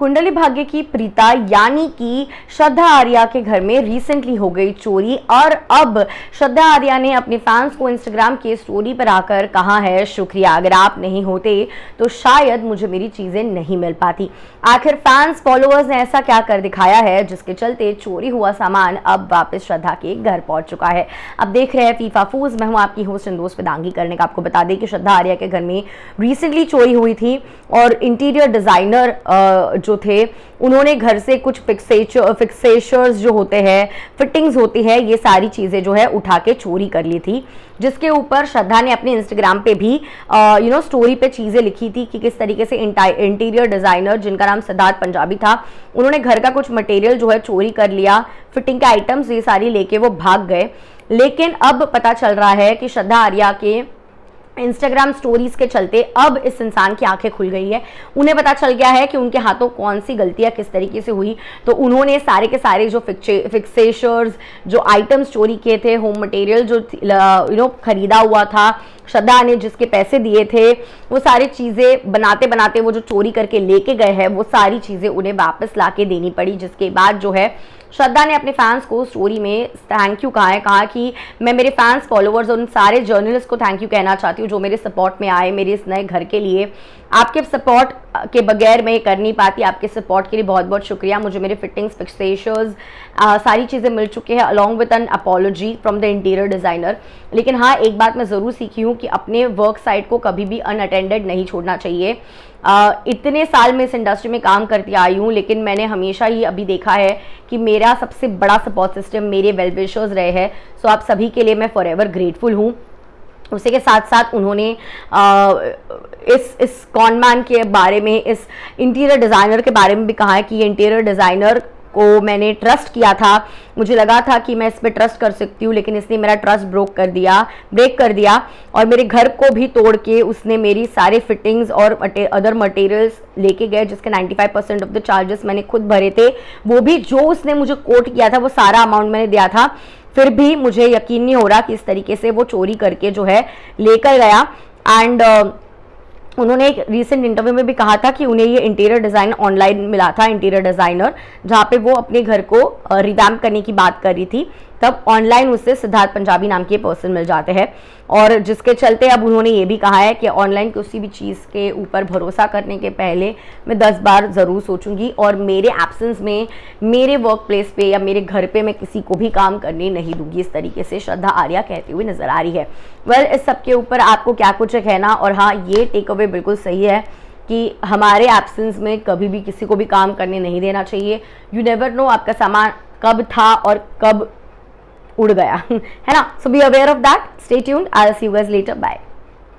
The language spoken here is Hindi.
कुंडली भाग्य की प्रीता यानी कि श्रद्धा आर्या के घर में रिसेंटली हो गई चोरी और अब श्रद्धा आर्या ने अपने फैंस को इंस्टाग्राम के स्टोरी पर आकर कहा है, शुक्रिया, अगर आप नहीं होते तो शायद मुझे मेरी चीजें नहीं मिल पाती। आखिर फैंस फॉलोअर्स ने ऐसा क्या कर दिखाया है जिसके चलते चोरी हुआ सामान अब वापस श्रद्धा के घर पहुंच चुका है। अब देख रहे हैं फीफा फूज, मैं हूं आपकी होस्ट दोस्त वेदांगी। करने का आपको बता दें कि श्रद्धा आर्या के घर में रिसेंटली चोरी हुई थी और इंटीरियर डिजाइनर जो थे उन्होंने घर से कुछ फिक्सेचर्स जो होते हैं, फिटिंग्स होती है, ये सारी चीजें जो है उठा के चोरी कर ली थी, जिसके ऊपर श्रद्धा ने अपने इंस्टाग्राम पे भी स्टोरी पे चीजें लिखी थी कि किस तरीके से इंटीरियर डिजाइनर जिनका नाम सिद्धार्थ पंजाबी था, उन्होंने घर का कुछ मटेरियल जो है चोरी कर लिया, फिटिंग के आइटम्स ये सारी लेके वो भाग गए। लेकिन अब पता चल रहा है कि श्रद्धा आर्या के इंस्टाग्राम स्टोरीज के चलते अब इस इंसान की आंखें खुल गई है। उन्हें पता चल गया है कि उनके हाथों कौन सी गलतियां किस तरीके से हुई। तो उन्होंने सारे के सारे जो फिक्सेचर्स, जो आइटम्स चोरी किए थे, होम मटेरियल जो खरीदा हुआ था, श्रद्धा ने जिसके पैसे दिए थे, वो सारी चीज़ें बनाते बनाते वो जो चोरी करके लेके गए हैं वो सारी चीज़ें उन्हें वापस ला के देनी पड़ी। जिसके बाद जो है श्रद्धा ने अपने फैंस को स्टोरी में थैंक यू कहा कि मैं मेरे फैंस फॉलोअर्स और उन सारे जर्नलिस्ट को थैंक यू कहना चाहती हूँ जो मेरे सपोर्ट में आए मेरे इस नए घर के लिए। आपके सपोर्ट के बगैर मैं ये कर नहीं पाती, आपके सपोर्ट के लिए बहुत बहुत शुक्रिया। मुझे मेरे फिटिंग्स, फिक्सेचर्स सारी चीज़ें मिल चुकी हैं along with N apology from the interior designer. लेकिन हाँ, एक बात मैं ज़रूर सीखी हूँ कि अपने वर्क साइट को कभी भी अनअटेंडेड नहीं छोड़ना चाहिए। इतने साल में इस इंडस्ट्री में काम करती आई हूँ, लेकिन मैंने हमेशा ही अभी देखा है कि मेरा सबसे बड़ा सपोर्ट सिस्टम मेरे वेल विशर्स रहे हैं। सो आप सभी के लिए मैं फॉरएवर ग्रेटफुल हूँ। उसी के साथ साथ उन्होंने इस कॉनमैन के बारे में, इस इंटीरियर डिज़ाइनर के बारे में भी कहा है कि ये इंटीरियर डिज़ाइनर को मैंने ट्रस्ट किया था, मुझे लगा था कि मैं इस पर ट्रस्ट कर सकती हूँ, लेकिन इसने मेरा ट्रस्ट ब्रेक कर दिया और मेरे घर को भी तोड़ के उसने मेरी सारे फिटिंग्स और अदर मटेरियल्स लेके गए, जिसके 95% ऑफ द चार्जेस मैंने खुद भरे थे। वो भी जो उसने मुझे कोट किया था वो सारा अमाउंट मैंने दिया था। फिर भी मुझे यकीन नहीं हो रहा कि इस तरीके से वो चोरी करके जो है लेकर गया। एंड उन्होंने एक रीसेंट इंटरव्यू में भी कहा था कि उन्हें ये इंटीरियर डिज़ाइन ऑनलाइन मिला था, इंटीरियर डिज़ाइनर, जहाँ पे वो अपने घर को रिवैम्प करने की बात कर रही थी, तब ऑनलाइन उससे सिद्धार्थ पंजाबी नाम के पर्सन मिल जाते हैं। और जिसके चलते अब उन्होंने ये भी कहा है कि ऑनलाइन किसी भी चीज़ के ऊपर भरोसा करने के पहले मैं 10 बार ज़रूर सोचूंगी और मेरे एब्सेंस में मेरे वर्क प्लेस पे या मेरे घर पे मैं किसी को भी काम करने नहीं दूंगी। इस तरीके से श्रद्धा आर्या कहती हुई नजर आ रही है। वेल, इस सब के ऊपर आपको क्या कुछ है कहना? और हाँ, ये टेक अवे बिल्कुल सही है कि हमारे एब्सेंस में कभी भी किसी को भी काम करने नहीं देना चाहिए। यू नेवर नो आपका सामान कब था और कब उड़ गया, है ना? So be aware of that. Stay tuned, I will see you guys later, bye.